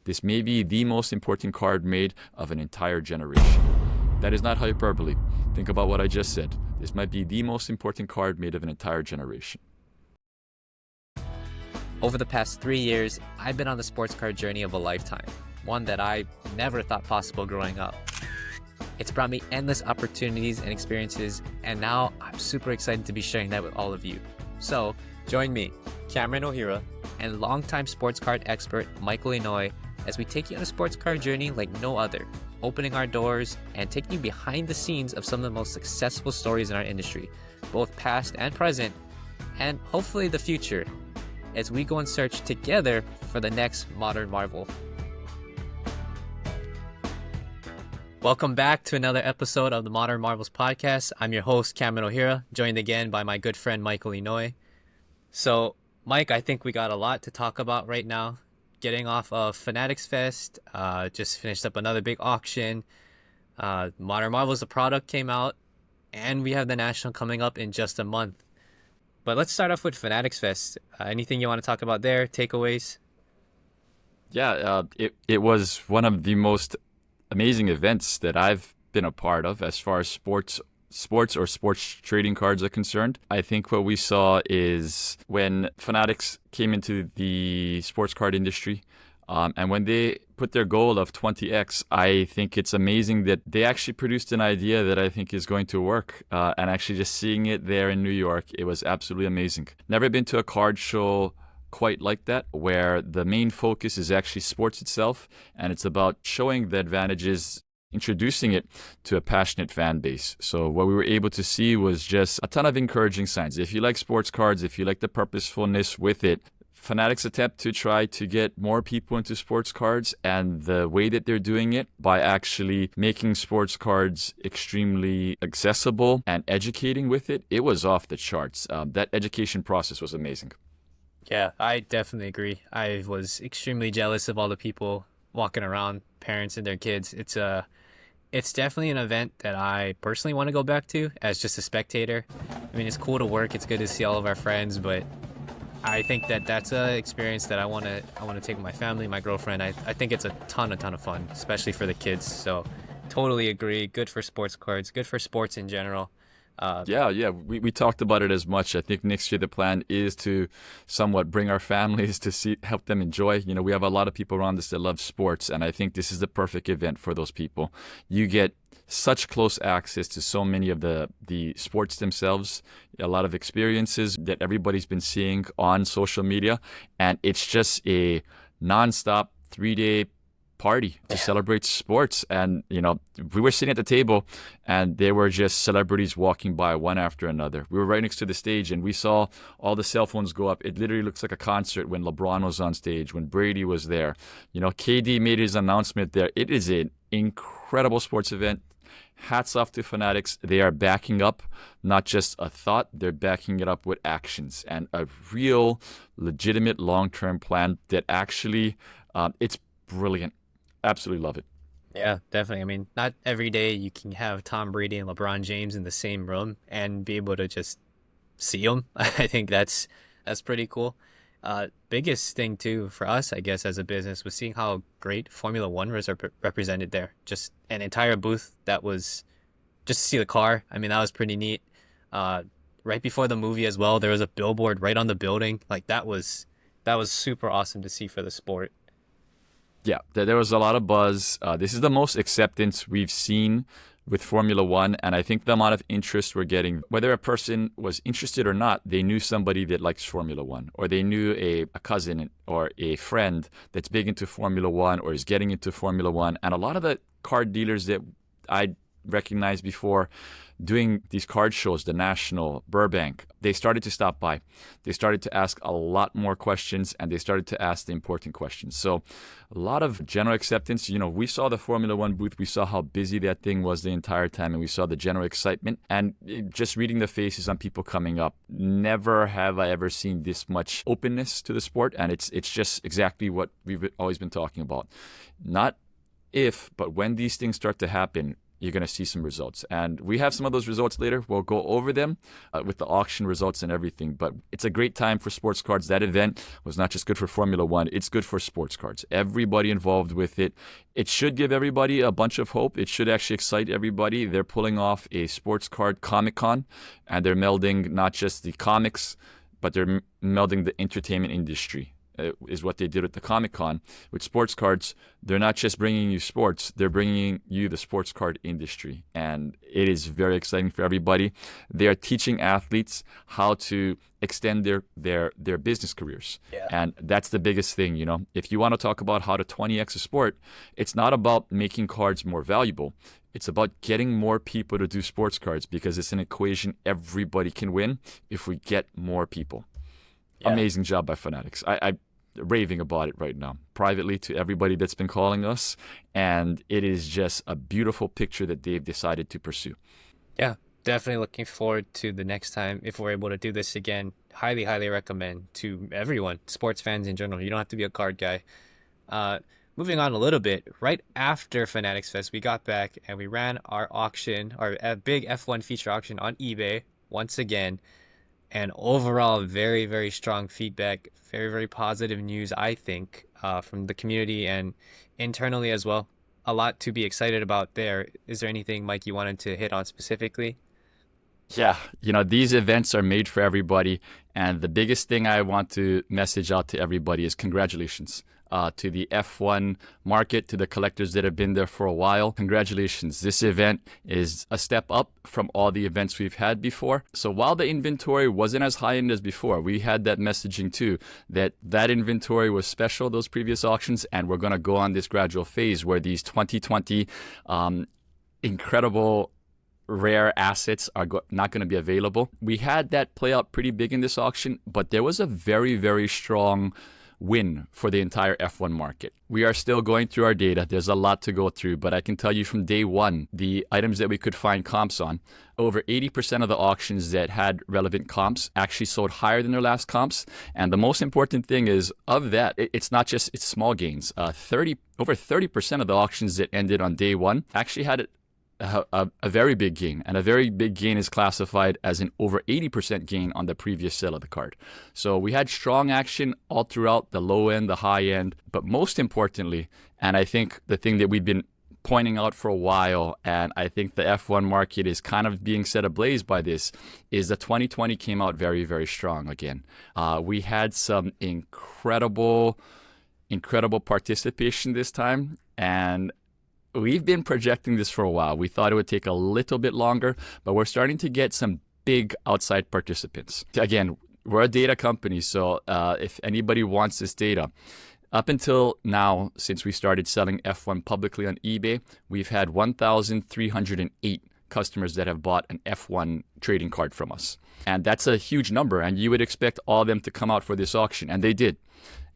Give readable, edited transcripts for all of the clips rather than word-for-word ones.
This may be the most important card made of an entire generation. That is not hyperbole. Think about what I just said. This might be the most important card made of an entire generation. Over the past 3 years, I've been on the sports card journey of a lifetime, one that I never thought possible growing up. It's brought me endless opportunities and experiences, and now I'm super excited to be sharing that with all of you. So, join me, Cameron O'Hara, and longtime sports card expert Michael Inoue as we take you on a sports card journey like no other, opening our doors and taking you behind the scenes of some of the most successful stories in our industry, both past and present, and hopefully the future, as we go and search together for the next modern marvel. Welcome back to another episode of the Modern Marvels podcast. I'm your host, Cameron O'Hara, joined again by my good friend, Michael Inoue. So, Mike, I think we got a lot to talk about right now. Getting off of Fanatics Fest, just finished up another big auction. Modern Marvels, the product came out, and we have the National coming up in just a month. But let's start off with Fanatics Fest. Anything you want to talk about there? Takeaways? Yeah, it was one of the most amazing events that I've been a part of as far as sports or sports trading cards are concerned. I think what we saw is when Fanatics came into the sports card industry, and when they put their goal of 20x, I think it's amazing that they actually produced an idea that I think is going to work. And actually just seeing it there in New York, it was absolutely amazing. Never been to a card show quite like that, where the main focus is actually sports itself, and it's about showing the advantages, introducing it to a passionate fan base. So what we were able to see was just a ton of encouraging signs. If you like sports cards, if you like the purposefulness with it, Fanatics attempt to try to get more people into sports cards, and the way that they're doing it by actually making sports cards extremely accessible and educating with it, it was off the charts. That education process was amazing. Yeah, I definitely agree. I was extremely jealous of all the people walking around, parents and their kids. It's definitely an event that I personally want to go back to as just a spectator. I mean, it's cool to work. It's good to see all of our friends, but I think that that's an experience that I want to take with my family, my girlfriend. I think it's a ton of fun, especially for the kids. So totally agree. Good for sports cards, good for sports in general. Yeah. We talked about it as much. I think next year the plan is to somewhat bring our families to help them enjoy. You know, we have a lot of people around us that love sports, and I think this is the perfect event for those people. You get such close access to so many of the sports themselves, a lot of experiences that everybody's been seeing on social media, and it's just a nonstop 3-day party to celebrate sports. And you know, we were sitting at the table and there were just celebrities walking by one after another. We were right next to the stage and we saw all the cell phones go up. It literally looks like a concert when LeBron was on stage, when Brady was there. You know, KD made his announcement there. It is an incredible sports event. Hats off to Fanatics. They are backing up not just a thought, they're backing it up with actions and a real legitimate long-term plan that actually it's brilliant. Absolutely love it. Yeah, definitely. I mean, not every day you can have Tom Brady and LeBron James in the same room and be able to just see them. I think that's pretty cool. Biggest thing too for us, I guess, as a business was seeing how great Formula One was represented there. Just an entire booth that was just to see the car. I mean, that was pretty neat. Right before the movie as well, there was a billboard right on the building. Like that was super awesome to see for the sport. Yeah, there was a lot of buzz. This is the most acceptance we've seen with Formula One, and I think the amount of interest we're getting, whether a person was interested or not, they knew somebody that likes Formula One, or they knew a cousin or a friend that's big into Formula One or is getting into Formula One. And a lot of the card dealers that I recognized before doing these card shows, the National, Burbank, they started to stop by. They started to ask a lot more questions, and they started to ask the important questions. So a lot of general acceptance. You know, we saw the Formula One booth. We saw how busy that thing was the entire time, and we saw the general excitement. And just reading the faces on people coming up, never have I ever seen this much openness to the sport. And it's just exactly what we've always been talking about. Not if, but when these things start to happen, you're going to see some results. And we have some of those results later. We'll go over them with the auction results and everything. But it's a great time for sports cards. That event was not just good for Formula One. It's good for sports cards. Everybody involved with it. It should give everybody a bunch of hope. It should actually excite everybody. They're pulling off a sports card Comic-Con, and they're melding not just the comics, but they're melding the entertainment industry. Is what they did at the Comic-Con. With sports cards, they're not just bringing you sports, they're bringing you the sports card industry. And it is very exciting for everybody. They are teaching athletes how to extend their business careers. Yeah. And that's the biggest thing, you know. If you want to talk about how to 20x a sport, it's not about making cards more valuable. It's about getting more people to do sports cards, because it's an equation everybody can win if we get more people. Yeah. Amazing job by Fanatics. I'm raving about it right now, privately to everybody that's been calling us, and it is just a beautiful picture that they've decided to pursue. Yeah, definitely looking forward to the next time if we're able to do this again. Highly recommend to everyone, sports fans in general. You don't have to be a card guy. Moving on a little bit, right after Fanatics Fest, we got back and we ran our auction, our big F1 feature auction on eBay once again. And overall, very strong feedback, very positive news, I think, from the community and internally as well. A lot to be excited about there. Is there anything, Mike, you wanted to hit on specifically? Yeah, you know, these events are made for everybody. And the biggest thing I want to message out to everybody is congratulations. To the F1 market, to the collectors that have been there for a while. Congratulations. This event is a step up from all the events we've had before. So while the inventory wasn't as high-end as before, we had that messaging too, that inventory was special, those previous auctions, and we're going to go on this gradual phase where these 2020 incredible rare assets are not going to be available. We had that play out pretty big in this auction, but there was a very strong win for the entire F1 market. We are still going through our data. There's a lot to go through, but I can tell you from day one, the items that we could find comps on, over 80% of the auctions that had relevant comps actually sold higher than their last comps. And the most important thing is, of that, it's not just it's small gains. Over 30% of the auctions that ended on day one actually had a very big gain, and a very big gain is classified as an over 80% gain on the previous sale of the card. So we had strong action all throughout, the low end, the high end, but most importantly, and I think the thing that we've been pointing out for a while, and I think the F1 market is kind of being set ablaze by this, is that 2020 came out very strong again. We had some incredible participation this time, and we've been projecting this for a while. We thought it would take a little bit longer, but we're starting to get some big outside participants. Again, we're a data company, so if anybody wants this data, up until now, since we started selling F1 publicly on eBay, we've had 1,308 customers that have bought an F1 trading card from us. And that's a huge number, and you would expect all of them to come out for this auction, and they did.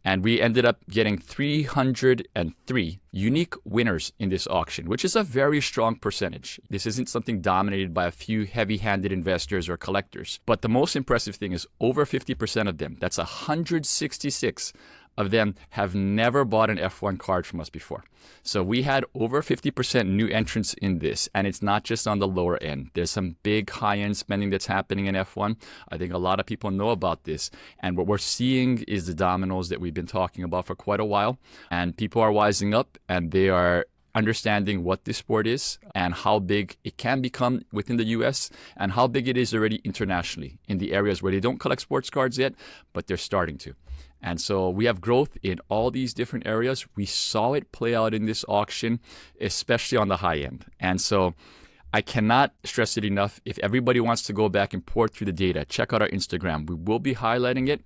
And we ended up getting 303 unique winners in this auction, which is a very strong percentage. This isn't something dominated by a few heavy-handed investors or collectors. But the most impressive thing is over 50% of them, that's 166 of them, have never bought an F1 card from us before. So we had over 50% new entrants in this, and it's not just on the lower end. There's some big high-end spending that's happening in F1. I think a lot of people know about this, and what we're seeing is the dominoes that we've been talking about for quite a while, and people are wising up, and they are understanding what this sport is and how big it can become within the US and how big it is already internationally in the areas where they don't collect sports cards yet, but they're starting to. And so we have growth in all these different areas. We saw it play out in this auction, especially on the high end. And so I cannot stress it enough. If everybody wants to go back and port through the data, check out our Instagram. We will be highlighting it.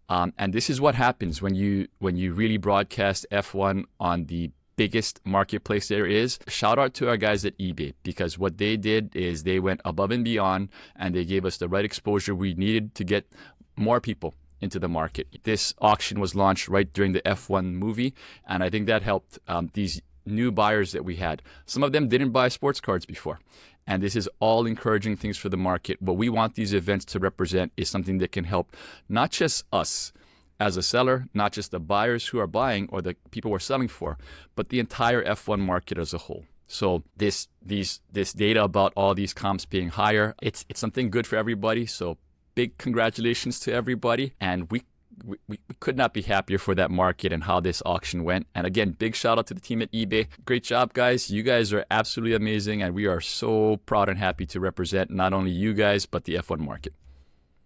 And this is what happens when you really broadcast F1 on the biggest marketplace there is. Shout out to our guys at eBay, because what they did is they went above and beyond, and they gave us the right exposure we needed to get more people into the market. This auction was launched right during the F1 movie, and I think that helped these new buyers that we had. Some of them didn't buy sports cards before, and this is all encouraging things for the market. What we want these events to represent is something that can help not just us as a seller, not just the buyers who are buying or the people we're selling for, but the entire F1 market as a whole. So this data about all these comps being higher, it's something good for everybody. So big congratulations to everybody. And we could not be happier for that market and how this auction went. And again, big shout out to the team at eBay. Great job, guys. You guys are absolutely amazing. And we are so proud and happy to represent not only you guys, but the F1 market.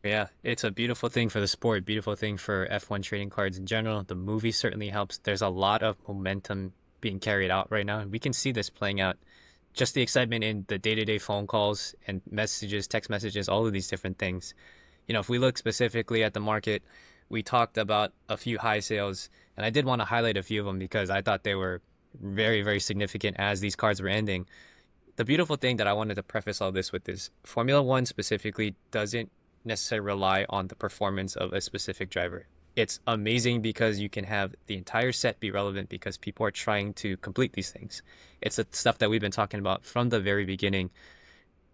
Yeah, it's a beautiful thing for the sport, beautiful thing for F1 trading cards in general. The movie certainly helps. There's a lot of momentum being carried out right now. And we can see this playing out. Just the excitement in the day-to-day phone calls and messages, text messages, all of these different things. If we look specifically at the market, we talked about a few high sales, and I did want to highlight a few of them because I thought they were very, very significant as these cards were ending. The beautiful thing that I wanted to preface all this with is Formula One specifically doesn't necessarily rely on the performance of a specific driver. It's amazing because you can have the entire set be relevant because people are trying to complete these things. It's the stuff that we've been talking about from the very beginning.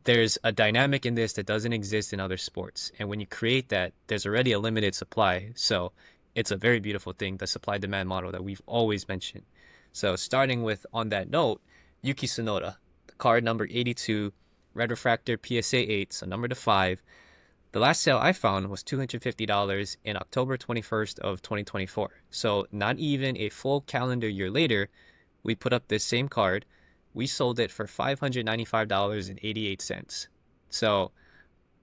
There's a dynamic in this that doesn't exist in other sports. And when you create that, there's already a limited supply. So it's a very beautiful thing, the supply-demand model that we've always mentioned. So starting with, on that note, Yuki Tsunoda, the card number 82, red refractor PSA 8, so number to 5. The last sale I found was $250 in October 21st of 2024. So not even a full calendar year later, we put up this same card. We sold it for $595.88. So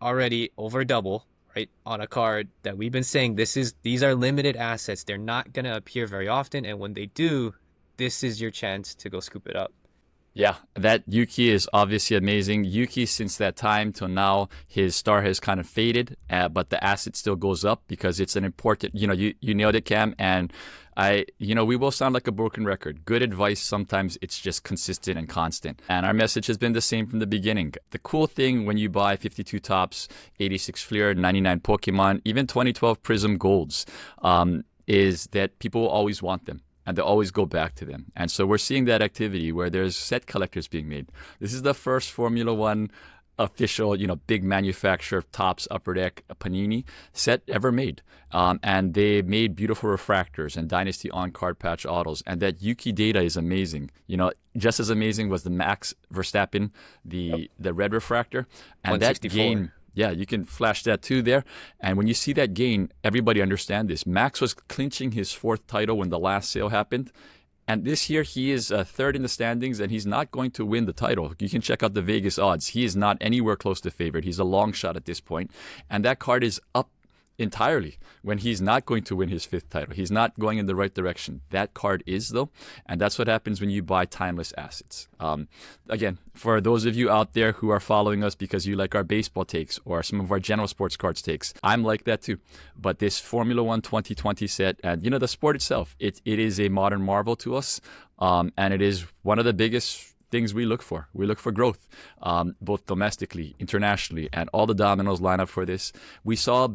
already over double, right, on a card that we've been saying these are limited assets. They're not going to appear very often. And when they do, this is your chance to go scoop it up. Yeah, that Yuki is obviously amazing. Yuki, since that time till now, his star has kind of faded, but the asset still goes up because it's an important, you nailed it, Cam. And we will sound like a broken record. Good advice, sometimes it's just consistent and constant. And our message has been the same from the beginning. The cool thing when you buy 52 Topps, 86 Fleer, 99 Pokemon, even 2012 Prism Golds, is that people will always want them. And they always go back to them. And so we're seeing that activity where there's set collectors being made. This is the first Formula One official, big manufacturer of Topps Upper Deck Panini set ever made. And they made beautiful refractors and Dynasty on-card patch autos. And that Yuki data is amazing. Just as amazing was the Max Verstappen, the red refractor. And that gain... Yeah, you can flash that too there. And when you see that gain, everybody understand this. Max was clinching his 4th title when the last sale happened. And this year, he is 3rd in the standings, and he's not going to win the title. You can check out the Vegas odds. He is not anywhere close to favorite. He's a long shot at this point. And that card is up entirely when he's not going to win his 5th title. He's not going in the right direction. That card is, though, and that's what happens when you buy timeless assets. Again, for those of you out there who are following us because you like our baseball takes or some of our general sports cards takes, I'm like that too. But this Formula One 2020 set, and the sport itself, it is a modern marvel to us, and it is one of the biggest things we look for. We look for growth, both domestically, internationally, and all the dominoes line up for this. We saw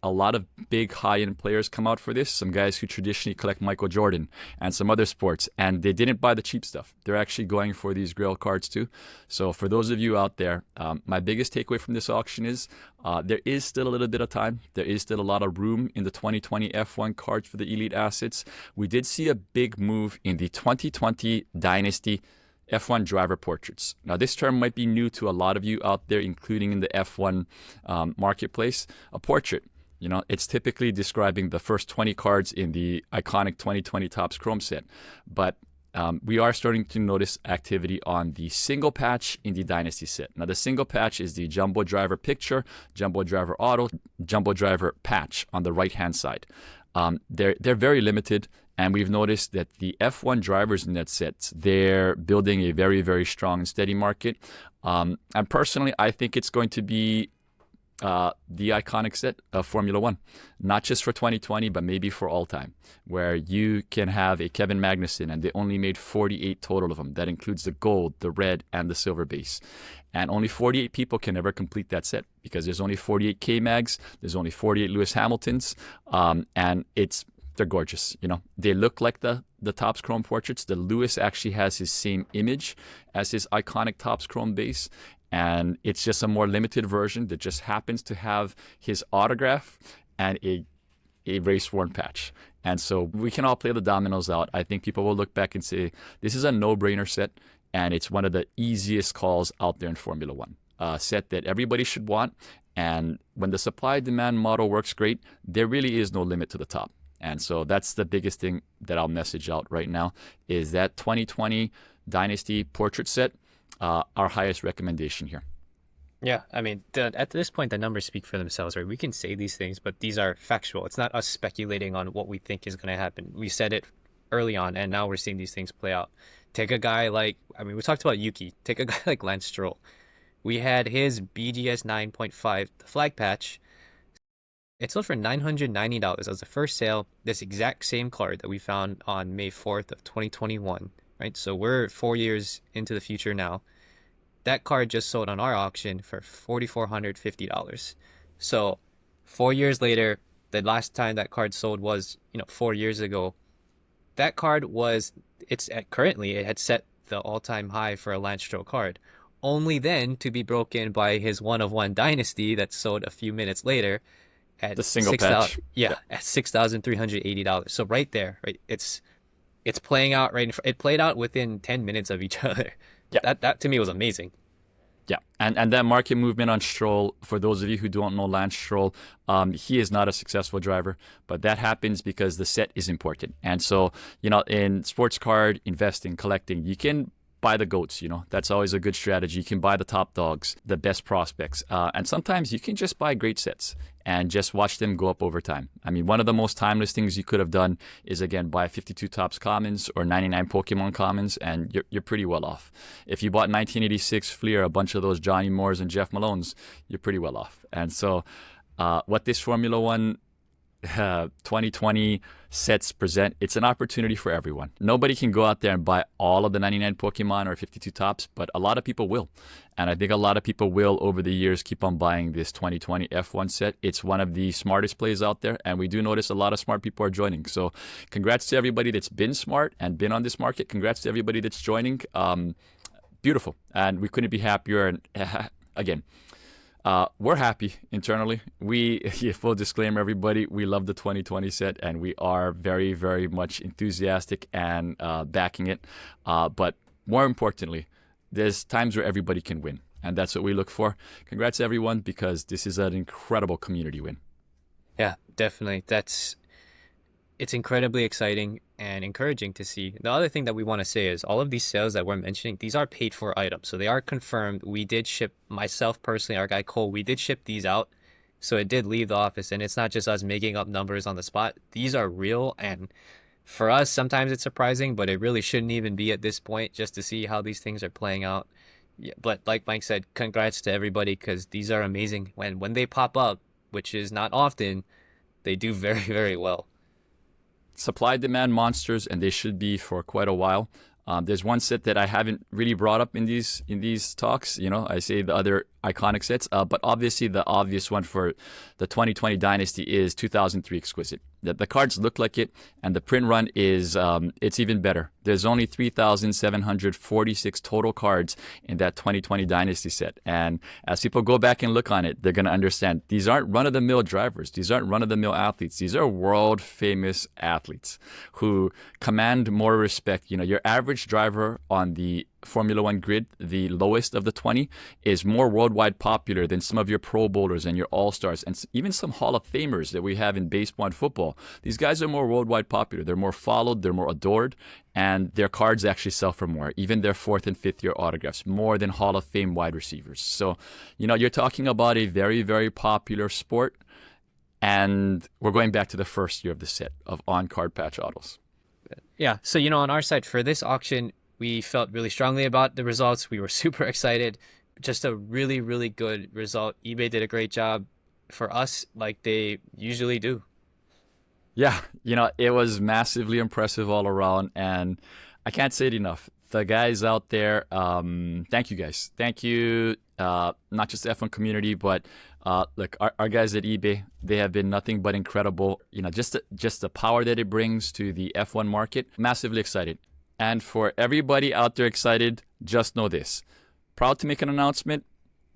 a lot of big high-end players come out for this, some guys who traditionally collect Michael Jordan and some other sports, and they didn't buy the cheap stuff. They're actually going for these Grail cards too. So for those of you out there, my biggest takeaway from this auction is there is still a little bit of time. There is still a lot of room in the 2020 F1 cards for the elite assets. We did see a big move in the 2020 Dynasty F1 driver portraits. Now, this term might be new to a lot of you out there, including in the F1 marketplace. A portrait. It's typically describing the first 20 cards in the iconic 2020 Topps Chrome set. But we are starting to notice activity on the single patch in the Dynasty set. Now, the single patch is the Jumbo Driver picture, Jumbo Driver auto, Jumbo Driver patch on the right-hand side. They're very limited, and we've noticed that the F1 drivers in that set, they're building a very, very strong and steady market. And personally, I think it's going to be the iconic set of Formula One, not just for 2020, but maybe for all time, where you can have a Kevin Magnussen, and they only made 48 total of them. That includes the gold, the red, and the silver base. And only 48 people can ever complete that set because there's only 48 K-Mags, there's only 48 Lewis Hamiltons, and they're gorgeous. They look like the Topps Chrome portraits. The Lewis actually has his same image as his iconic Topps Chrome base. And it's just a more limited version that just happens to have his autograph and a race-worn patch. And so we can all play the dominoes out. I think people will look back and say, this is a no-brainer set. and it's one of the easiest calls out there in Formula One. A set that everybody should want, and when the supply-demand model works great, there really is no limit to the top. And so that's the biggest thing that I'll message out right now, is that 2020 Dynasty Portrait set, our highest recommendation here. Yeah, I mean, at this point, the numbers speak for themselves, right? We can say these things, but these are factual. It's not us speculating on what we think is going to happen. We said it early on, and now we're seeing these things play out. Take a guy like, we talked about Yuki. Take a guy like Lance Stroll. We had his BGS 9.5, the flag patch. It sold for $990. That was the first sale. This exact same card that we found on May 4th of 2021, right? So we're 4 years into the future now. That card just sold on our auction for $4,450. So 4 years later, the last time that card sold was, 4 years ago. That card currently it had set the all-time high for a Lance Stroll card, only then to be broken by his one-of-one Dynasty that sold a few minutes later at the single patch. At $6,380. So right there, right, it's playing out right. It played out within 10 minutes of each other. Yeah, that to me was amazing. Yeah, and that market movement on Stroll, for those of you who don't know Lance Stroll, he is not a successful driver, but that happens because the set is important. And so, in sports card investing, collecting, you can buy the GOATs, that's always a good strategy. You can buy the top dogs, the best prospects. And sometimes you can just buy great sets and just watch them go up over time. I mean, one of the most timeless things you could have done is, again, buy 52 Topps Commons or 99 Pokemon Commons, and you're pretty well off. If you bought 1986 Fleer, a bunch of those Johnny Moores and Jeff Malones, you're pretty well off. And so what this Formula One 2020 sets present, it's an opportunity for everyone. Nobody can go out there and buy all of the 99 Pokemon or 52 Topps, but a lot of people will. And I think a lot of people will, over the years, keep on buying this 2020 F1 set. It's one of the smartest plays out there, and we do notice a lot of smart people are joining. So congrats to everybody that's been smart and been on this market. Congrats to everybody that's joining. Beautiful. And we couldn't be happier. And again, we're happy internally. Full disclaimer, everybody, we love the 2020 set, and we are very, very much enthusiastic and backing it. But more importantly, there's times where everybody can win, and that's what we look for. Congrats, everyone, because this is an incredible community win. Yeah, definitely. It's incredibly exciting and encouraging to see. The other thing that we want to say is all of these sales that we're mentioning, these are paid for items. So they are confirmed. We did ship, myself personally, our guy Cole, we did ship these out. So it did leave the office, and it's not just us making up numbers on the spot. These are real, and for us, sometimes it's surprising, but it really shouldn't even be at this point, just to see how these things are playing out. Yeah, but like Mike said, congrats to everybody, because these are amazing. When they pop up, which is not often, they do very, very well. Supply-demand monsters, and they should be for quite a while. There's one set that I haven't really brought up in these talks. I say the other iconic sets, but obviously the obvious one for the 2020 Dynasty is 2003 Exquisite. The cards look like it, and the print run is it's even better. There's only 3,746 total cards in that 2020 Dynasty set, and as people go back and look on it, they're going to understand these aren't run-of-the-mill drivers. These aren't run-of-the-mill athletes. These are world-famous athletes who command more respect. Your average driver on the Formula One grid, the lowest of the 20, is more worldwide popular than some of your Pro Bowlers and your All-Stars and even some Hall of Famers that we have in baseball and football. These guys are more worldwide popular. They're more followed. They're more adored. And their cards actually sell for more, even their 4th and 5th year autographs, more than Hall of Fame wide receivers. So, you're talking about a very, very popular sport. And we're going back to the first year of the set of on-card patch autos. Yeah. So, on our side for this auction, we felt really strongly about the results. We were super excited. Just a really, really good result. eBay did a great job for us, like they usually do. Yeah, it was massively impressive all around, and I can't say it enough. The guys out there, thank you guys. Thank you, not just the F1 community, but look, our guys at eBay, they have been nothing but incredible. Just the power that it brings to the F1 market, massively excited. And for everybody out there excited, just know this. Proud to make an announcement.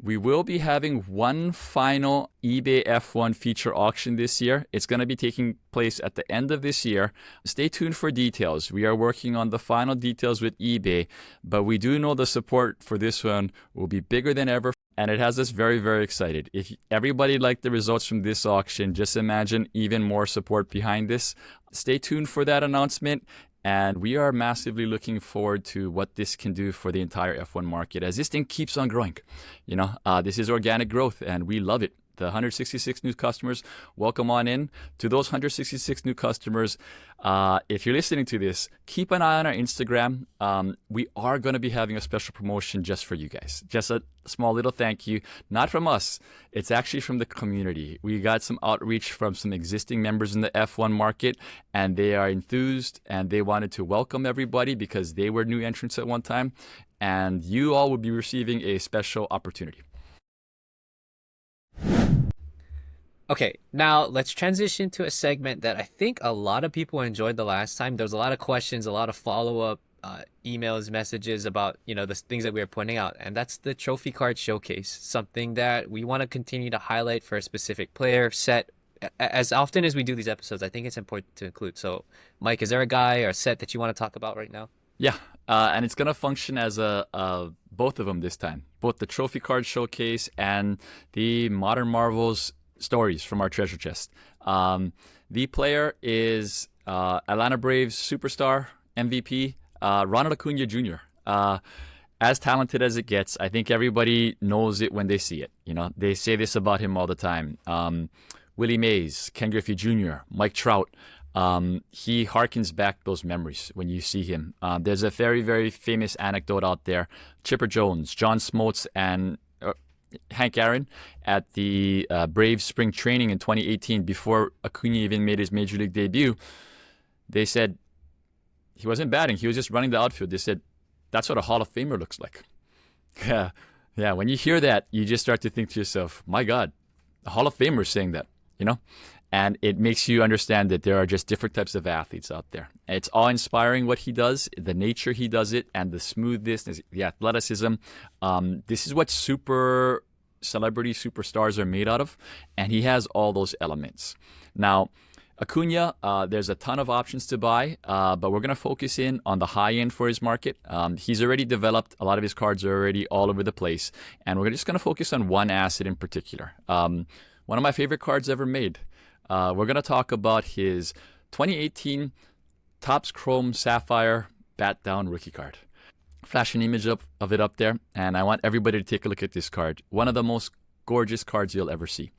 We will be having one final eBay F1 feature auction this year. It's going to be taking place at the end of this year. Stay tuned for details. We are working on the final details with eBay, but we do know the support for this one will be bigger than ever, and it has us very, very excited. If everybody liked the results from this auction, just imagine even more support behind this. Stay tuned for that announcement. And we are massively looking forward to what this can do for the entire F1 market as this thing keeps on growing. This is organic growth, and we love it. The 166 new customers, welcome on in. To those 166 new customers, if you're listening to this, keep an eye on our Instagram. We are going to be having a special promotion just for you guys. Just a small little thank you, not from us. It's actually from the community. We got some outreach from some existing members in the F1 market, and they are enthused, and they wanted to welcome everybody because they were new entrants at one time, and you all will be receiving a special opportunity. Okay, now let's transition to a segment that I think a lot of people enjoyed the last time. There was a lot of questions, a lot of follow-up emails, messages about, the things that we were pointing out. And that's the trophy card showcase, something that we want to continue to highlight for a specific player set. As often as we do these episodes, I think it's important to include. So, Mike, is there a guy or a set that you want to talk about right now? Yeah, and it's going to function as both of them this time. Both the trophy card showcase and the Modern Marvels stories from our treasure chest. The player is Atlanta Braves superstar MVP Ronald Acuna Jr. As talented as it gets, I think everybody knows it when they see it. They say this about him all the time. Willie Mays, Ken Griffey Jr., Mike Trout. He harkens back those memories when you see him. There's a very, very famous anecdote out there. Chipper Jones, John Smoltz, and Hank Aaron at the Braves spring training in 2018, before Acuna even made his major league debut, they said he wasn't batting, he was just running the outfield. They said, that's what a Hall of Famer looks like. Yeah. When you hear that, you just start to think to yourself, my God, a Hall of Famer is saying that, And it makes you understand that there are just different types of athletes out there. And it's awe-inspiring what he does, the nature he does it, and the smoothness, the athleticism. This is what super celebrity superstars are made out of, and he has all those elements. Now, Acuna, there's a ton of options to buy, but we're going to focus in on the high end for his market. He's already developed. A lot of his cards are already all over the place, and we're just going to focus on one asset in particular. One of my favorite cards ever made. We're going to talk about his 2018 Topps Chrome Sapphire Bat Down rookie card. Flash an image of it up there, and I want everybody to take a look at this card. One of the most gorgeous cards you'll ever see.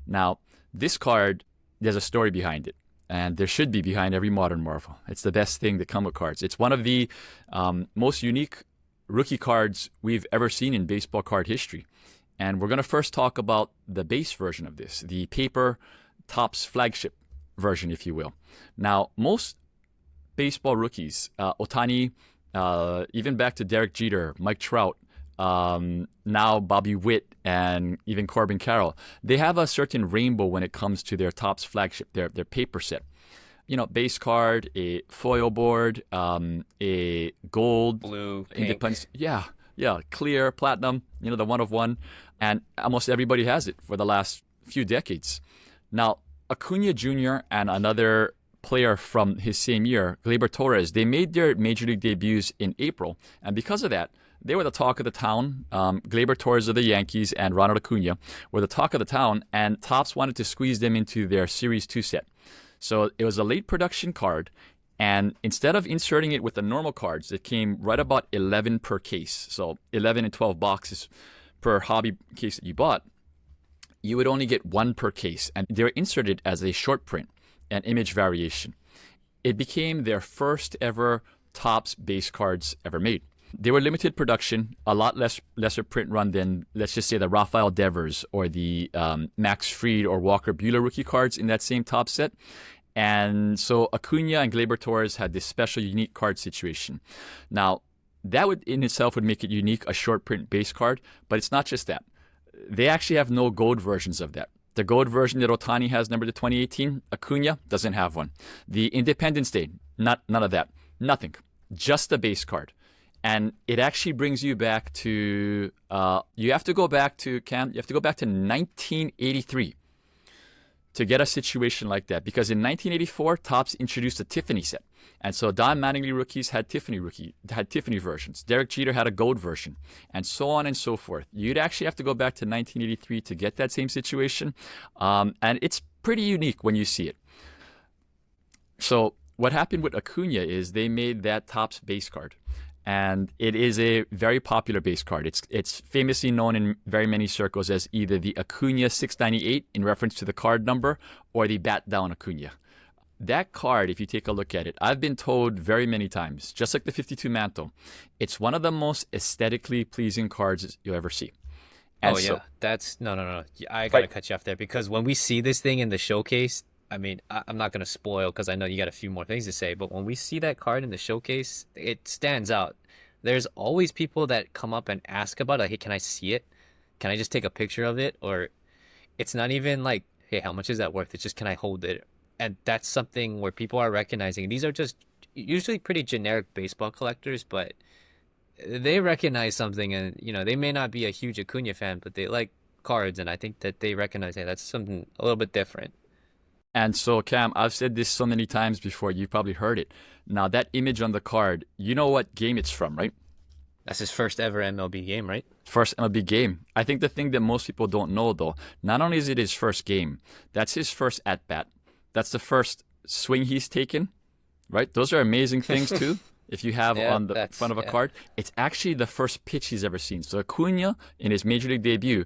Now, this card, there's a story behind it, and there should be behind every Modern Marvel. It's the best thing that come with cards. It's one of the most unique rookie cards we've ever seen in baseball card history. And we're going to first talk about the base version of this, the paper Topps flagship version, if you will. Now, most baseball rookies, Ohtani, even back to Derek Jeter, Mike Trout, now Bobby Witt, and even Corbin Carroll, they have a certain rainbow when it comes to their Topps flagship, their paper set. Base card, a foil board, a gold, blue, independence, clear, platinum, the one of one, and almost everybody has it for the last few decades. Now, Acuna Jr. and another player from his same year, Gleyber Torres, they made their major league debuts in April, and because of that, they were the talk of the town. Gleyber Torres of the Yankees and Ronald Acuna were the talk of the town, and Topps wanted to squeeze them into their Series 2 set. So it was a late production card, and instead of inserting it with the normal cards, it came right about 11 per case. So 11 and 12 boxes per hobby case that you bought. You would only get one per case, and they were inserted as a short print, an image variation. It became their first ever Topps base cards ever made. They were limited production, a lot lesser print run than, let's just say, the Rafael Devers or the Max Fried or Walker Buehler rookie cards in that same Topps set. And so Acuna and Gleyber Torres had this special, unique card situation. Now, that would in itself would make it unique, a short print base card, but it's not just that. They actually have no gold versions of that. The gold version that Ohtani has, numbered to 2018, Acuna doesn't have one. The Independence Day, none of that. Nothing. Just the base card. And it actually brings you back to, you have to go back to, Cam, you have to go back to 1983 to get a situation like that. Because in 1984, Topps introduced a Tiffany set. And so Don Mattingly rookies had Tiffany versions. Derek Jeter had a gold version, and so on and so forth. You'd actually have to go back to 1983 to get that same situation. And it's pretty unique when you see it. So what happened with Acuna is they made that Topps base card. And it is a very popular base card. It's famously known in very many circles as either the Acuna 698 in reference to the card number, or the bat down Acuna. That card, if you take a look at it, I've been told very many times, just like the 52 Mantle, it's one of the most aesthetically pleasing cards you'll ever see. And That's no. I gotta cut you off there, because when we see this thing in the showcase, I mean, I'm not gonna spoil because I know you got a few more things to say, but when we see that card in the showcase, it stands out. There's always people that come up and ask about it, like, hey, can I see it? Can I just take a picture of it? Or it's not even like, hey, how much is that worth? It's just, can I hold it? And that's something where people are recognizing. These are just usually pretty generic baseball collectors, but they recognize something, and they may not be a huge Acuna fan, but they like cards, and I think that they recognize that that's something a little bit different. And so, Cam, I've said this so many times before, you've probably heard it. Now, that image on the card, you know what game it's from, right? That's his first ever MLB game, right? First MLB game. I think the thing that most people don't know, though, not only is it his first game, that's his first at-bat. That's the first swing he's taken, right? Those are amazing things, too, if you have on the front of a card. It's actually the first pitch he's ever seen. So Acuna, in his Major League debut,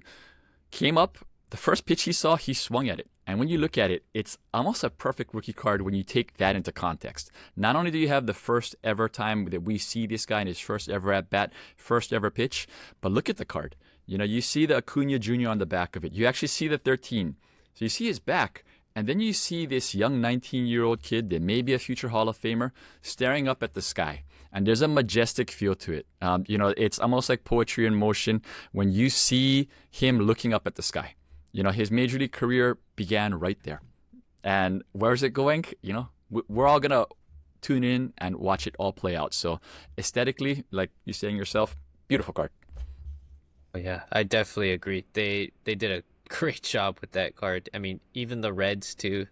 came up, the first pitch he saw, he swung at it. And when you look at it, it's almost a perfect rookie card when you take that into context. Not only do you have the first ever time that we see this guy in his first ever at-bat, first ever pitch, but look at the card. You see the Acuna Jr. on the back of it. You actually see the 13. So you see his back. And then you see this young 19-year-old kid that may be a future Hall of Famer staring up at the sky. And there's a majestic feel to it. It's almost like poetry in motion when you see him looking up at the sky. His Major League career began right there. And where's it going? We're all going to tune in and watch it all play out. So aesthetically, like you're saying yourself, beautiful card. Oh, yeah, I definitely agree. They did a great job with that card. I mean, even the reds too.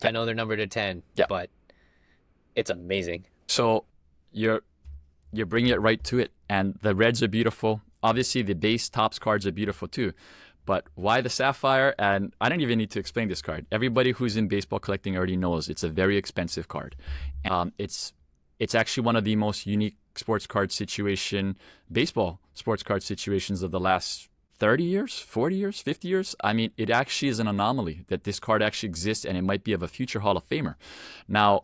I know they're numbered to 10, but it's amazing. So you're bringing it right to it, and the reds are beautiful. Obviously, the base Topps cards are beautiful too. But why the Sapphire? And I don't even need to explain this card. Everybody who's in baseball collecting already knows it's a very expensive card. It's actually one of the most unique baseball sports card situations of the last 30 years, 40 years, 50 years. I mean, it actually is an anomaly that this card actually exists, and it might be of a future Hall of Famer. Now,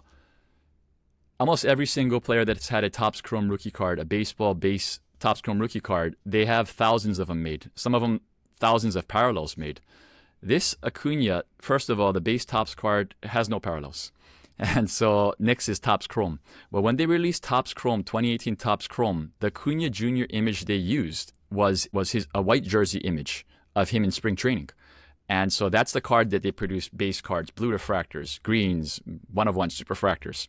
almost every single player that's had a Topps Chrome rookie card, a baseball base Topps Chrome rookie card, they have thousands of them made. Some of them, thousands of parallels made. This Acuna, first of all, the base Topps card has no parallels. And so next is Topps Chrome. Well, when they released Topps Chrome, 2018 Topps Chrome, the Acuna Jr. image they used was a white jersey image of him in spring training. And so that's the card that they produced, base cards, blue refractors, greens, one-of-one superfractors.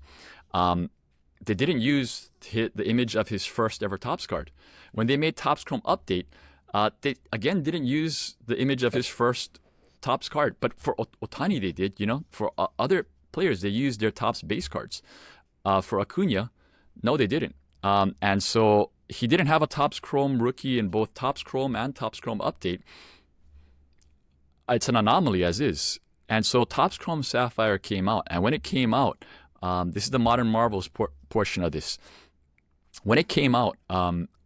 They didn't use the image of his first ever Topps card. When they made Topps Chrome Update, they again didn't use the image of his first Topps card. But for Ohtani they did, For other players, they used their Topps base cards. For Acuna, no, they didn't. And so he didn't have a Topps Chrome rookie in both Topps Chrome and Topps Chrome Update. It's an anomaly as is. And so Topps Chrome Sapphire came out. And when it came out, this is the Modern Marvels portion of this. When it came out,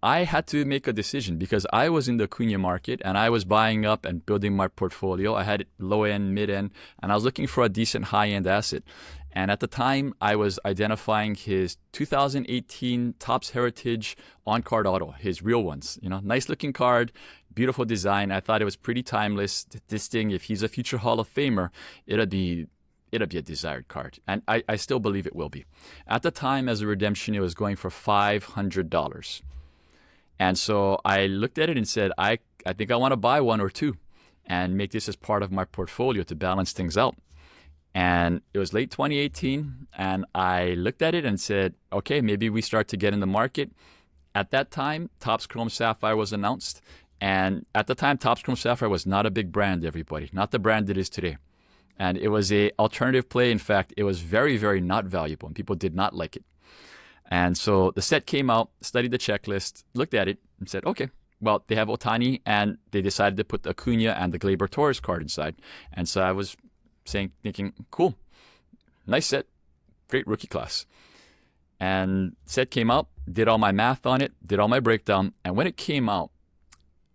I had to make a decision because I was in the Acuna market and I was buying up and building my portfolio. I had it low end, mid end, and I was looking for a decent high end asset. And at the time, I was identifying his 2018 Topps Heritage on-card auto, his real ones. Nice looking card, beautiful design. I thought it was pretty timeless. This thing, if he's a future Hall of Famer, it'll be a desired card. And I still believe it will be. At the time, as a redemption, it was going for $500. And so I looked at it and said, I think I want to buy one or two and make this as part of my portfolio to balance things out. And it was late 2018, and I looked at it and said, okay, maybe we start to get in the market. At that time, Topps Chrome Sapphire was announced. And at the time, Topps Chrome Sapphire was not a big brand, everybody. Not the brand it is today. And it was a alternative play. In fact, it was very, very not valuable, and people did not like it. And so the set came out, studied the checklist, looked at it, and said, okay, well, they have Ohtani, and they decided to put the Acuna and the Gleyber Torres card inside. And so I was thinking, cool, nice set, great rookie class. And set came out, did all my math on it, did all my breakdown. And when it came out,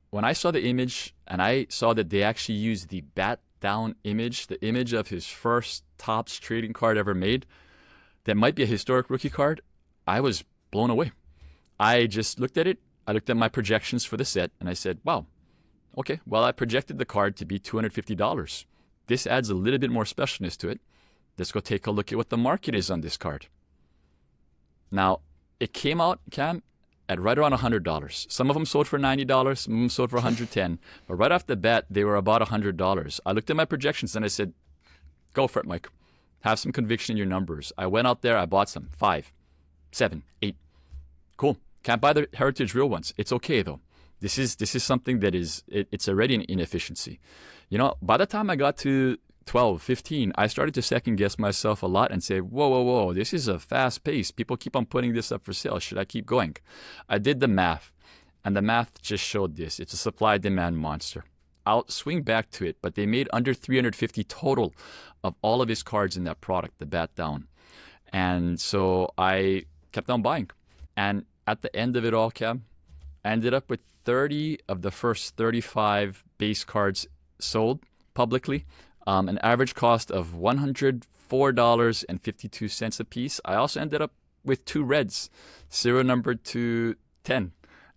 when I saw the image and I saw that they actually used the bat down image, the image of his first Topps trading card ever made, that might be a historic rookie card, I was blown away. I just looked at it. I looked at my projections for the set and I said, wow, okay, well, I projected the card to be $250. This adds a little bit more specialness to it. Let's go take a look at what the market is on this card. Now, it came out, Cam, at right around $100. Some of them sold for $90, some of them sold for $110. But right off the bat, they were about $100. I looked at my projections and I said, go for it, Mike. Have some conviction in your numbers. I went out there, I bought some, 5, 7, 8. Cool. Can't buy the heritage real ones. It's okay though. This is something that it's already an inefficiency. You know, by the time I got to 12, 15, I started to second guess myself a lot and say, whoa, this is a fast pace. People keep on putting this up for sale. Should I keep going? I did the math, and the math just showed this. It's a supply-demand monster. I'll swing back to it, but they made under 350 total of all of his cards in that product, the bat down. And so I kept on buying. And at the end of it all, Cam, I ended up with 30 of the first 35 base cards sold publicly. An average cost of $104.52 a piece. I also ended up with 2 reds, serial number to 10.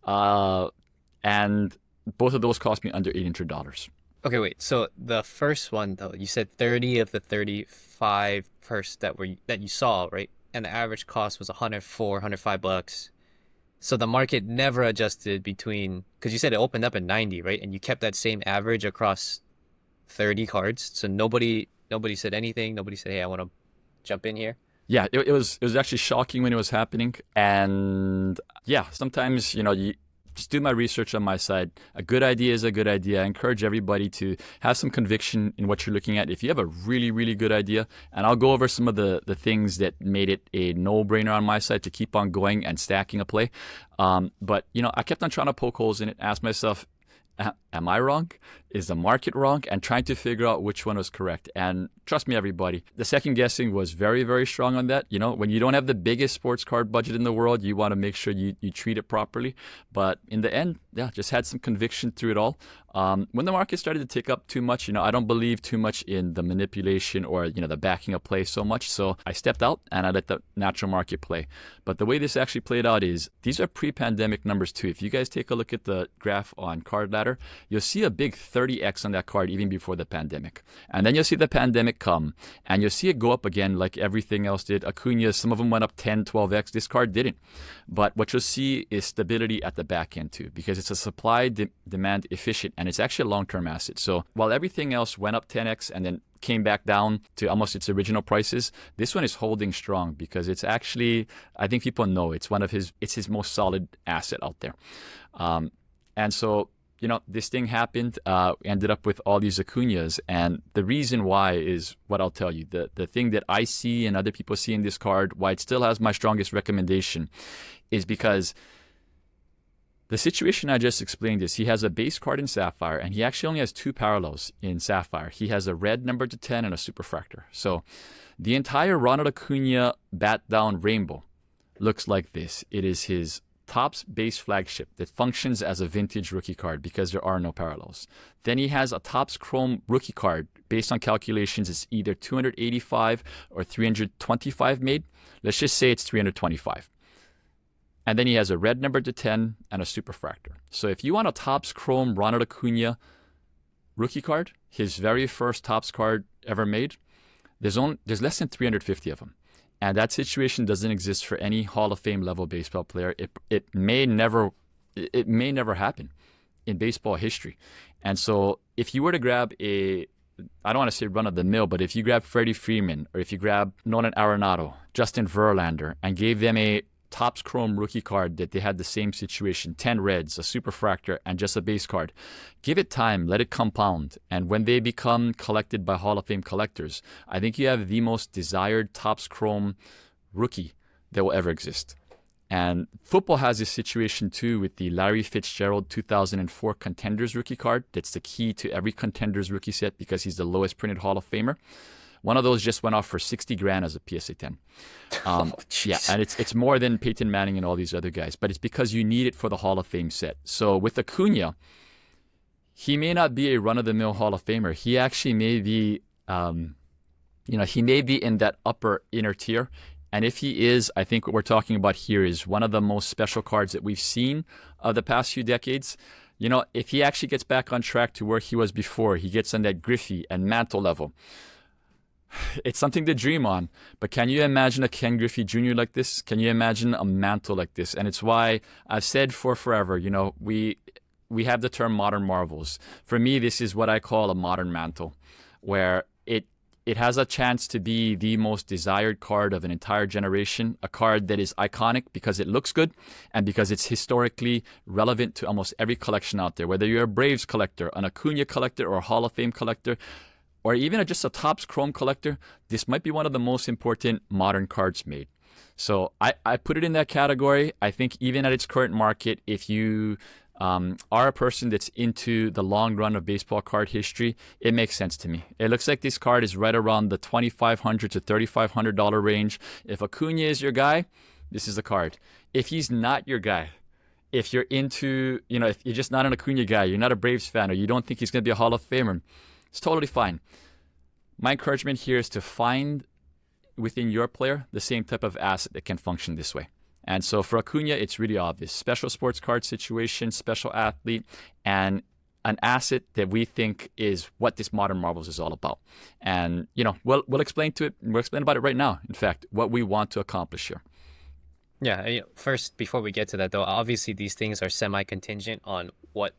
And both of those cost me under $800. Okay, wait. So the first one, though, you said 30 of the 35 first that you saw, right? And the average cost was $105. So the market never adjusted between, because you said it opened up at 90, right? And you kept that same average across 30 cards. So nobody said anything. Nobody said, hey, I want to jump in here. Yeah, it was actually shocking when it was happening. And yeah, sometimes, you just do my research on my side. A good idea is a good idea. I encourage everybody to have some conviction in what you're looking at. If you have a really, really good idea, and I'll go over some of the things that made it a no-brainer on my side to keep on going and stacking a play. But, I kept on trying to poke holes in it, ask myself, am I wrong? Is the market wrong? And trying to figure out which one was correct. And trust me, everybody, the second guessing was very, very strong on that. When you don't have the biggest sports card budget in the world, you want to make sure you treat it properly. But in the end, yeah, just had some conviction through it all. When the market started to tick up too much, I don't believe too much in the manipulation or, the backing of play so much. So I stepped out and I let the natural market play. But the way this actually played out is these are pre-pandemic numbers too. If you guys take a look at the graph on Card Ladder, you'll see a big 30x on that card even before the pandemic. And then you'll see the pandemic come and you'll see it go up again like everything else did. Acuna, some of them went up 10, 12x. This card didn't. But what you'll see is stability at the back end too, because it's a supply-demand efficient and it's actually a long-term asset. So while everything else went up 10x and then came back down to almost its original prices, this one is holding strong because it's actually, I think people know it's his most solid asset out there. And so, this thing happened, ended up with all these Acunas. And the reason why is what I'll tell you. The thing that I see and other people see in this card, why it still has my strongest recommendation, is because the situation I just explained is he has a base card in Sapphire, and he actually only has 2 parallels in Sapphire. He has a red number to 10 and a superfractor. So the entire Ronald Acuna bat down rainbow looks like this. It is his Topps base flagship that functions as a vintage rookie card because there are no parallels. Then he has a Topps Chrome rookie card. Based on calculations, it's either 285 or 325 made. Let's just say it's 325. And then he has a red number to 10 and a superfractor. So if you want a Topps Chrome Ronald Acuna rookie card, his very first Topps card ever made, there's less than 350 of them. And that situation doesn't exist for any Hall of Fame level baseball player. It may never happen in baseball history. And so if you were to grab I don't want to say run of the mill, but if you grab Freddie Freeman or if you grab Nolan Arenado, Justin Verlander, and gave them a Topps Chrome rookie card that they had the same situation, 10 reds, a superfractor, and just a base card. Give it time, let it compound. And when they become collected by Hall of Fame collectors, I think you have the most desired Topps Chrome rookie that will ever exist. And football has this situation too with the Larry Fitzgerald 2004 Contenders rookie card. That's the key to every Contenders rookie set because he's the lowest printed Hall of Famer. One of those just went off for 60 grand as a PSA 10. Yeah, and it's more than Peyton Manning and all these other guys, but it's because you need it for the Hall of Fame set. So with Acuna, he may not be a run-of-the-mill Hall of Famer. He actually may be, he may be in that upper inner tier. And if he is, I think what we're talking about here is one of the most special cards that we've seen of the past few decades. If he actually gets back on track to where he was before, he gets on that Griffey and Mantle level. It's something to dream on, but can you imagine a Ken Griffey Jr. like this? Can you imagine a Mantle like this? And it's why I've said for forever, we have the term modern marvels. For me, this is what I call a modern Mantle, where it has a chance to be the most desired card of an entire generation, a card that is iconic because it looks good and because it's historically relevant to almost every collection out there. Whether you're a Braves collector, an Acuna collector, or a Hall of Fame collector, or even just a Topps Chrome collector, this might be one of the most important modern cards made. So I put it in that category. I think even at its current market, if you are a person that's into the long run of baseball card history, it makes sense to me. It looks like this card is right around the $2,500 to $3,500 range. If Acuna is your guy, this is the card. If he's not your guy, if you're into, if you're just not an Acuna guy, you're not a Braves fan, or you don't think he's going to be a Hall of Famer, it's totally fine. My encouragement here is to find within your player the same type of asset that can function this way. And so for Acuna, it's really obvious. Special sports card situation, special athlete, and an asset that we think is what this Modern Marvels is all about. And, we'll explain to it. We'll explain about it right now, in fact, what we want to accomplish here. Yeah, first, before we get to that, though, obviously these things are semi-contingent on what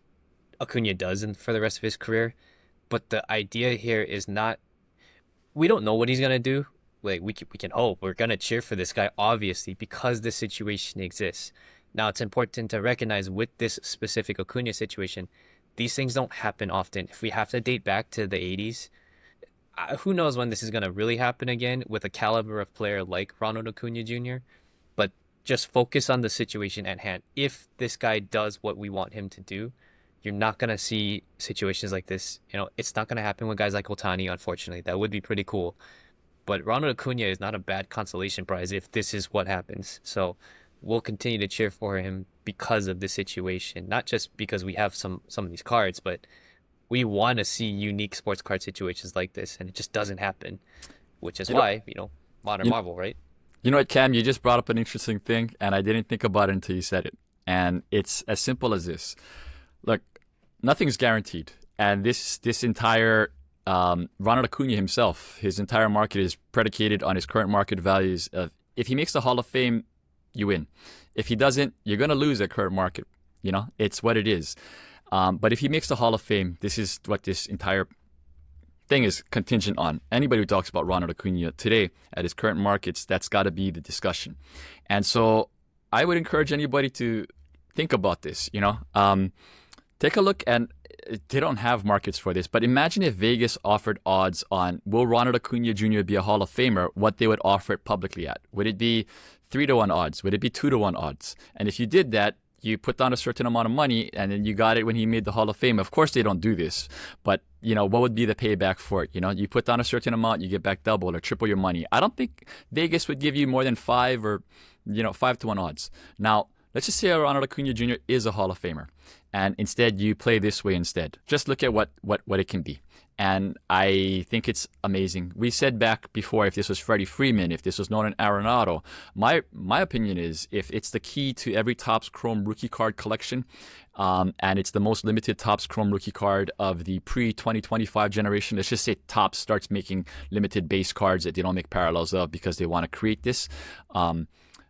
Acuna does for the rest of his career. But the idea here is not, we don't know what he's going to do. Like we can hope. We're going to cheer for this guy, obviously, because this situation exists. Now, it's important to recognize with this specific Acuna situation, these things don't happen often. If we have to date back to the 80s, who knows when this is going to really happen again with a caliber of player like Ronald Acuna Jr. But just focus on the situation at hand. If this guy does what we want him to do, you're not going to see situations like this. It's not going to happen with guys like Ohtani, unfortunately. That would be pretty cool. But Ronald Acuna is not a bad consolation prize if this is what happens. So we'll continue to cheer for him because of the situation. Not just because we have some of these cards, but we want to see unique sports card situations like this, and it just doesn't happen. Which is why, Modern Marvel, right? You know what, Cam? You just brought up an interesting thing, and I didn't think about it until you said it. And it's as simple as this. Look, nothing's guaranteed. And this entire Ronald Acuna himself, his entire market is predicated on his current market values of if he makes the Hall of Fame, you win. If he doesn't, you're going to lose at current market. It's what it is. But if he makes the Hall of Fame, this is what this entire thing is contingent on. Anybody who talks about Ronald Acuna today at his current markets, that's got to be the discussion. And so I would encourage anybody to think about this, take a look, and they don't have markets for this, but imagine if Vegas offered odds on will Ronald Acuna Jr. be a Hall of Famer, what they would offer it publicly at. Would it be 3-1 odds? Would it be 2-1 odds? And if you did that, you put down a certain amount of money and then you got it when he made the Hall of Fame. Of course, they don't do this, but what would be the payback for it? You put down a certain amount, you get back double or triple your money. I don't think Vegas would give you more than 5 or 5-1 odds. Now, let's just say Ronald Acuna Jr. is a Hall of Famer, and instead you play this way instead. Just look at what it can be. And I think it's amazing. We said back before, if this was Freddie Freeman, if this was Nolan Arenado, my opinion is if it's the key to every Topps Chrome rookie card collection, and it's the most limited Topps Chrome rookie card of the pre-2025 generation, let's just say Topps starts making limited base cards that they don't make parallels of because they want to create this.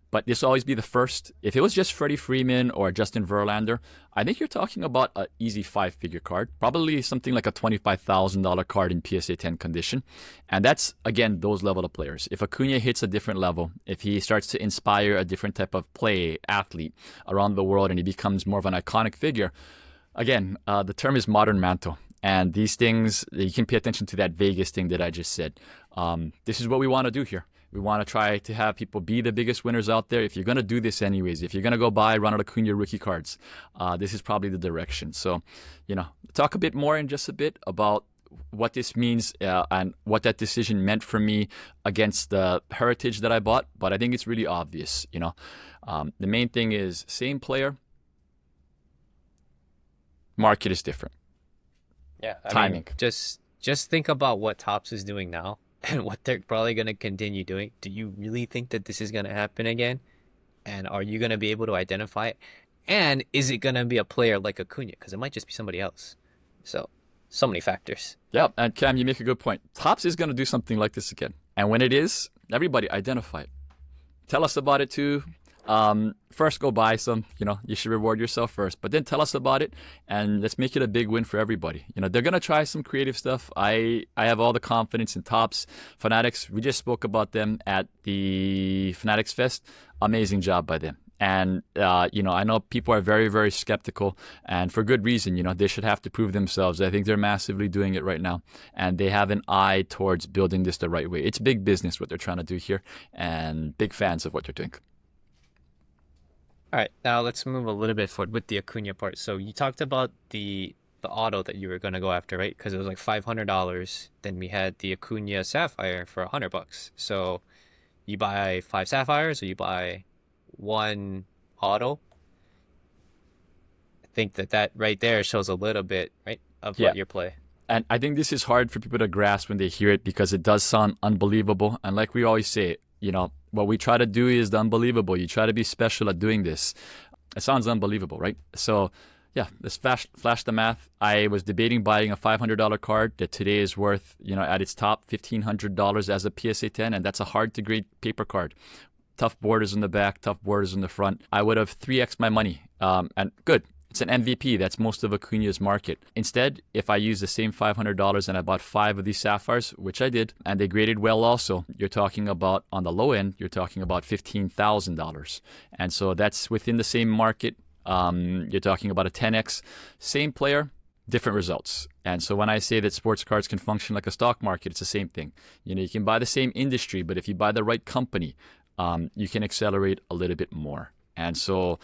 but this will always be the first. If it was just Freddie Freeman or Justin Verlander, I think you're talking about an easy 5-figure card, probably something like a $25,000 card in PSA 10 condition. And that's, again, those level of players. If Acuna hits a different level, if he starts to inspire a different type of play athlete around the world and he becomes more of an iconic figure, again, the term is modern mantle. And these things, you can pay attention to that Vegas thing that I just said. This is what we want to do here. We want to try to have people be the biggest winners out there. If you're going to do this anyways, if you're going to go buy Ronald Acuna rookie cards, this is probably the direction. So, talk a bit more in just a bit about what this means and what that decision meant for me against the heritage that I bought. But I think it's really obvious, The main thing is same player, market is different. Yeah, timing. Just think about what Topps is doing now and what they're probably going to continue doing. Do you really think that this is going to happen again? And are you going to be able to identify it? And is it going to be a player like Acuna? Because it might just be somebody else. So many factors. Yeah, and Cam, you make a good point. Topps is going to do something like this again. And when it is, everybody identify it. Tell us about it too. First go buy some, you should reward yourself first, but then tell us about it and let's make it a big win for everybody. They're going to try some creative stuff. I have all the confidence in Topps. Fanatics, we just spoke about them at the Fanatics Fest. Amazing job by them. And, I know people are very, very skeptical and for good reason. They should have to prove themselves. I think they're massively doing it right now and they have an eye towards building this the right way. It's big business what they're trying to do here and big fans of what they're doing. All right, now let's move a little bit forward with the Acuna part. So you talked about the auto that you were going to go after, right? Because it was like $500. Then we had the Acuna Sapphire for $100. So you buy 5 Sapphires or you buy 1 auto. I think that right there shows a little bit, right, of what your play. And I think this is hard for people to grasp when they hear it because it does sound unbelievable. And like we always say, what we try to do is the unbelievable. You try to be special at doing this. It sounds unbelievable, right? So, let's flash the math. I was debating buying a $500 card that today is worth, at its top, $1,500 as a PSA 10, and that's a hard-to-grade paper card. Tough borders in the back, tough borders in the front. I would have 3x my money, and good. It's an MVP. That's most of Acuna's market. Instead, if I use the same $500 and I bought 5 of these Sapphires, which I did, and they graded well also, you're talking about, on the low end, you're talking about $15,000. And so that's within the same market. You're talking about a 10x. Same player, different results. And so when I say that sports cards can function like a stock market, it's the same thing. You can buy the same industry, but if you buy the right company, you can accelerate a little bit more. And so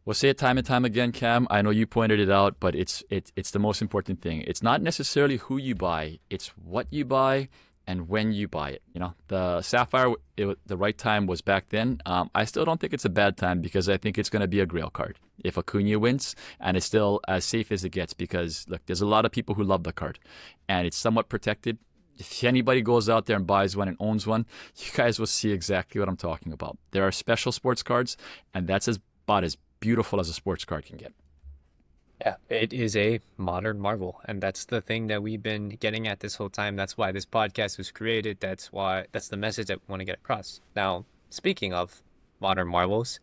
we'll say it time and time again, Cam. I know you pointed it out, but it's the most important thing. It's not necessarily who you buy. It's what you buy and when you buy it. The Sapphire, the right time was back then. I still don't think it's a bad time because I think it's going to be a grail card if Acuna wins, and it's still as safe as it gets because, look, there's a lot of people who love the card, and it's somewhat protected. If anybody goes out there and buys one and owns one, you guys will see exactly what I'm talking about. There are special sports cards, and that's about as beautiful as a sports card can get. Yeah, it is a modern marvel, and that's the thing that we've been getting at this whole time. That's why this podcast was created. That's the message that we want to get across. Now, speaking of modern marvels,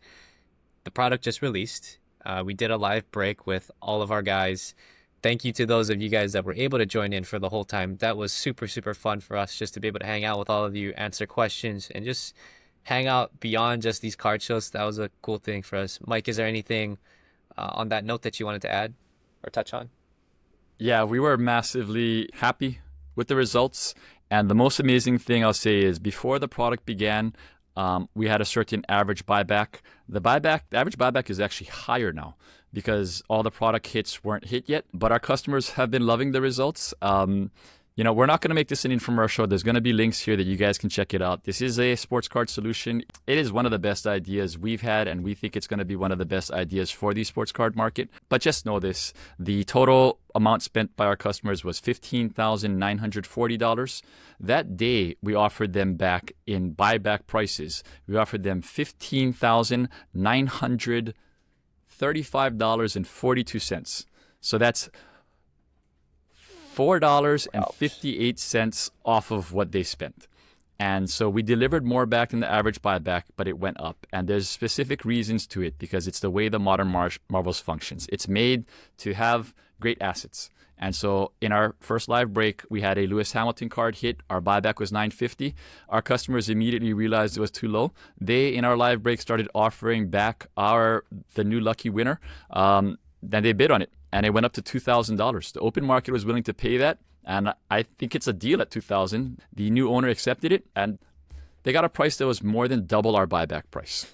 the product just released. We did a live break with all of our guys. Thank you to those of you guys that were able to join in for the whole time. That was super, super fun for us just to be able to hang out with all of you, answer questions, and just hang out beyond just these card shows. That was a cool thing for us. Mike, is there anything on that note that you wanted to add or touch on? Yeah, we were massively happy with the results. And the most amazing thing I'll say is before the product began, we had a certain average buyback. The average buyback is actually higher now because all the product hits weren't hit yet. But our customers have been loving the results. We're not going to make this an infomercial. There's going to be links here that you guys can check it out. This is a sports card solution. It is one of the best ideas we've had, and we think it's going to be one of the best ideas for the sports card market. But just know this, the total amount spent by our customers was $15,940. That day, we offered them back in buyback prices. We offered them $15,935.42. So that's $4.58 off of what they spent. And so we delivered more back than the average buyback, but it went up. And there's specific reasons to it because it's the way the modern Marvels functions. It's made to have great assets. And so in our first live break, we had a Lewis Hamilton card hit. Our buyback was $950. Our customers immediately realized it was too low. They, in our live break, started offering back the new lucky winner. Then they bid on it, and it went up to $2,000. The open market was willing to pay that, and I think it's a deal at $2,000. The new owner accepted it, and they got a price that was more than double our buyback price.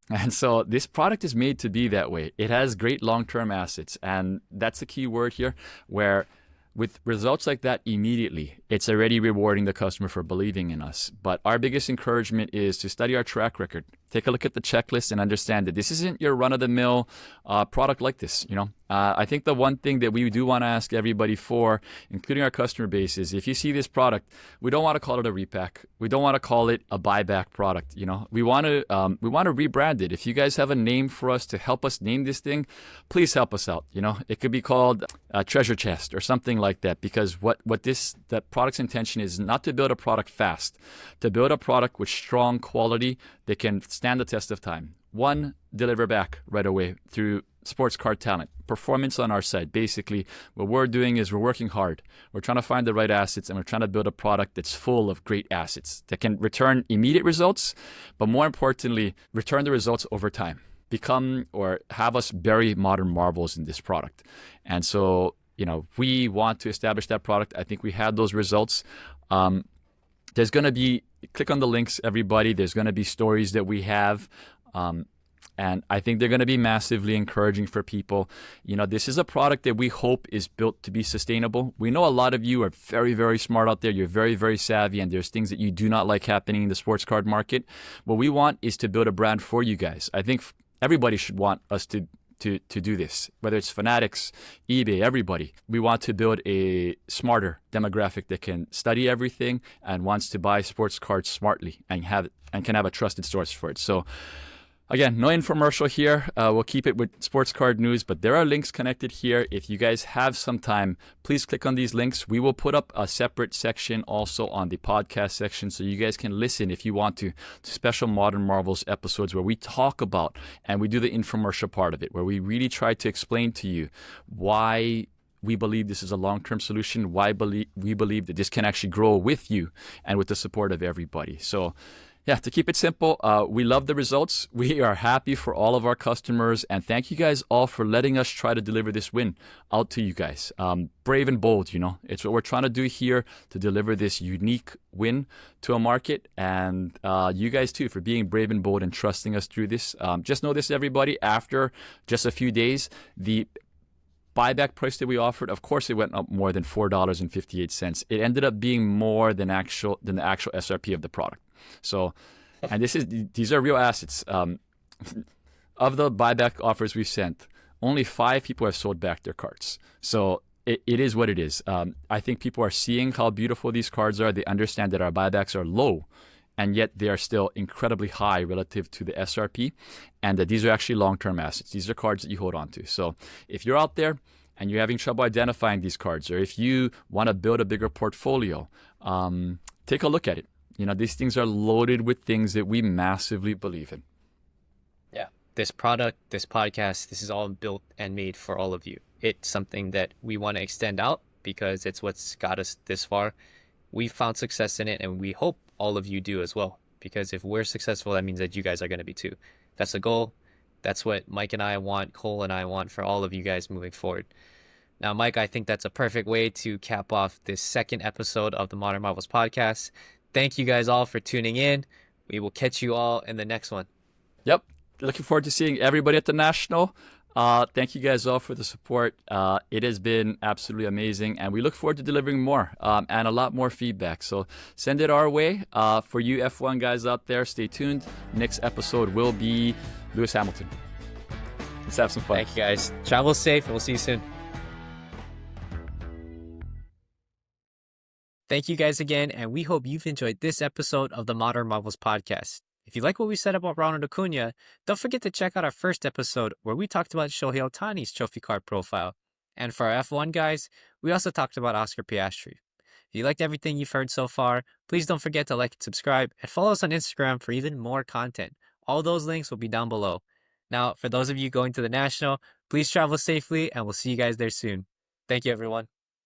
And so this product is made to be that way. It has great long-term assets, and that's the key word here, where with results like that immediately, it's already rewarding the customer for believing in us. But our biggest encouragement is to study our track record. Take a look at the checklist and understand that this isn't your run-of-the-mill product like this. I think the one thing that we do want to ask everybody for, including our customer base, is if you see this product, we don't want to call it a repack. We don't want to call it a buyback product. We want to rebrand it. If you guys have a name for us to help us name this thing, please help us out. It could be called a treasure chest or something like that, because that product's intention is not to build a product fast, to build a product with strong quality that can stand the test of time. One, deliver back right away through sports card talent, performance on our side. Basically, what we're doing is we're working hard. We're trying to find the right assets, and we're trying to build a product that's full of great assets that can return immediate results, but more importantly, return the results over time. Become or have us bury modern marvels in this product. And so, we want to establish that product. I think we had those results. There's going to be, click on the links, everybody. There's going to be stories that we have. And I think they're going to be massively encouraging for people. This is a product that we hope is built to be sustainable. We know a lot of you are very, very smart out there. You're very, very savvy, and there's things that you do not like happening in the sports card market. What we want is to build a brand for you guys. I think everybody should want us to do this, whether it's Fanatics, eBay, everybody. We want to build a smarter demographic that can study everything and wants to buy sports cards smartly and can have a trusted source for it. So again, no infomercial here. We'll keep it with sports card news, but there are links connected here. If you guys have some time, please click on these links. We will put up a separate section also on the podcast section, so you guys can listen if you want to special Modern Marvels episodes where we talk about and we do the infomercial part of it, where we really try to explain to you why we believe this is a long-term solution, why we believe that this can actually grow with you and with the support of everybody. So yeah, to keep it simple, we love the results. We are happy for all of our customers. And thank you guys all for letting us try to deliver this win out to you guys. Brave and bold, It's what we're trying to do here, to deliver this unique win to a market. And you guys too for being brave and bold and trusting us through this. Just know this, everybody, after just a few days, the buyback price that we offered, of course, it went up more than $4.58. It ended up being more than the actual SRP of the product. So, and these are real assets. Of the buyback offers we sent, only 5 people have sold back their cards. So it is what it is. I think people are seeing how beautiful these cards are. They understand that our buybacks are low, and yet they are still incredibly high relative to the SRP, and that these are actually long-term assets. These are cards that you hold on to. So if you're out there and you're having trouble identifying these cards, or if you want to build a bigger portfolio, take a look at it. These things are loaded with things that we massively believe in. Yeah. This product, this podcast, this is all built and made for all of you. It's something that we want to extend out because it's what's got us this far. We found success in it, and we hope all of you do as well. Because if we're successful, that means that you guys are going to be too. That's the goal. That's what Mike and I want, Cole and I want for all of you guys moving forward. Now, Mike, I think that's a perfect way to cap off this second episode of the Modern Marvels podcast. Thank you guys all for tuning in. We will catch you all in the next one. Yep. Looking forward to seeing everybody at the National. Thank you guys all for the support. It has been absolutely amazing, and we look forward to delivering more and a lot more feedback. So send it our way. For you F1 guys out there, stay tuned. Next episode will be Lewis Hamilton. Let's have some fun. Thank you guys. Travel safe, and we'll see you soon. Thank you guys again, and we hope you've enjoyed this episode of the Modern Marvels podcast. If you like what we said about Ronald Acuna, don't forget to check out our first episode where we talked about Shohei Ohtani's trophy card profile. And for our F1 guys, we also talked about Oscar Piastri. If you liked everything you've heard so far, please don't forget to like and subscribe and follow us on Instagram for even more content. All those links will be down below. Now, for those of you going to the National, please travel safely and we'll see you guys there soon. Thank you, everyone.